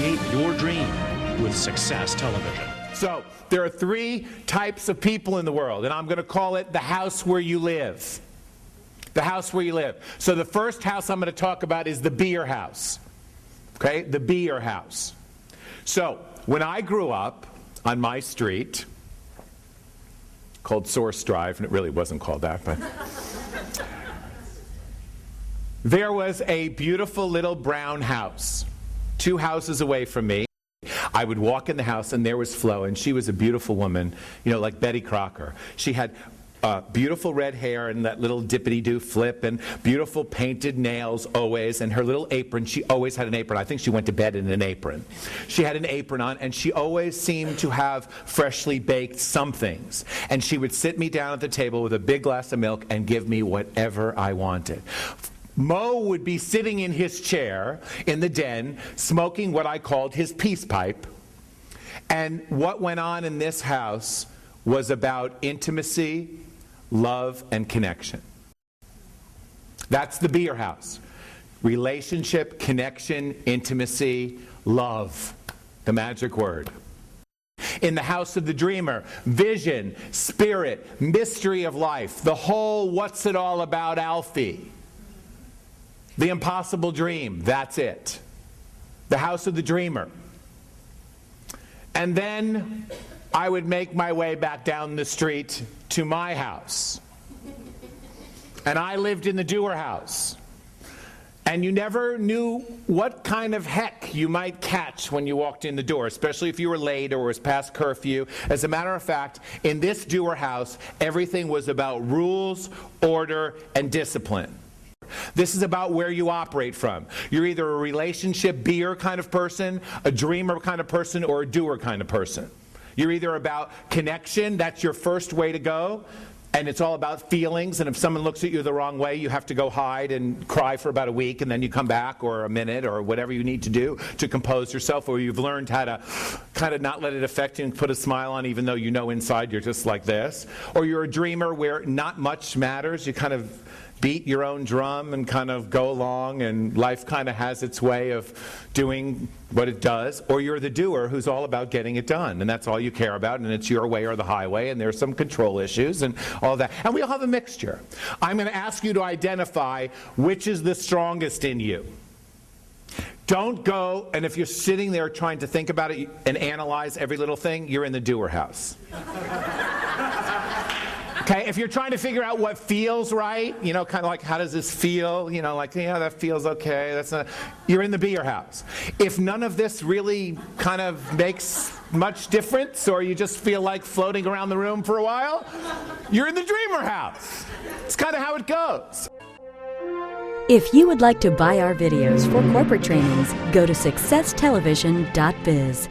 Create your dream with Success Television. So, there are 3 types of people in the world, and I'm going to call it the house where you live. The house where you live. So the first house I'm going to talk about is the beer house. Okay? The beer house. So, when I grew up on my street, called Source Drive, and it really wasn't called that, but there was a beautiful little brown house 2 houses away from me. I would walk in the house, and there was Flo, and she was a beautiful woman, you know, like Betty Crocker. She had beautiful red hair and that little dippity-doo flip and beautiful painted nails always, and her little apron. She always had an apron. I think she went to bed in an apron. She had an apron on, and she always seemed to have freshly baked somethings. And she would sit me down at the table with a big glass of milk and give me whatever I wanted. Mo would be sitting in his chair in the den, smoking what I called his peace pipe. And what went on in this house was about intimacy, love, and connection. That's the beer house. Relationship, connection, intimacy, love. The magic word. In the house of the dreamer, vision, spirit, mystery of life. The whole what's it all about Alfie. The impossible dream, that's it. The house of the dreamer. And then I would make my way back down the street to my house. And I lived in the doer house. And you never knew what kind of heck you might catch when you walked in the door, especially if you were late or was past curfew. As a matter of fact, in this doer house, everything was about rules, order, and discipline. This is about where you operate from. You're either a relationship beer kind of person, a dreamer kind of person, or a doer kind of person. You're either about connection, that's your first way to go, and it's all about feelings, and if someone looks at you the wrong way, you have to go hide and cry for about a week, and then you come back, or a minute, or whatever you need to do to compose yourself, or you've learned how to kind of not let it affect you and put a smile on even though you know inside you're just like this. Or you're a dreamer where not much matters, you kind of beat your own drum and kind of go along, and life kind of has its way of doing what it does. Or you're the doer who's all about getting it done, and that's all you care about, and it's your way or the highway, and there's some control issues and all that. And we all have a mixture. I'm going to ask you to identify which is the strongest in you. Don't go, and if you're sitting there trying to think about it and analyze every little thing, you're in the doer house. Okay, if you're trying to figure out what feels right, you know, kind of like how does this feel, you know, like, yeah, that feels okay, that's not, you're in the beer house. If none of this really kind of makes much difference, or you just feel like floating around the room for a while, you're in the dreamer house. It's kind of how it goes. If you would like to buy our videos for corporate trainings, go to successtelevision.biz.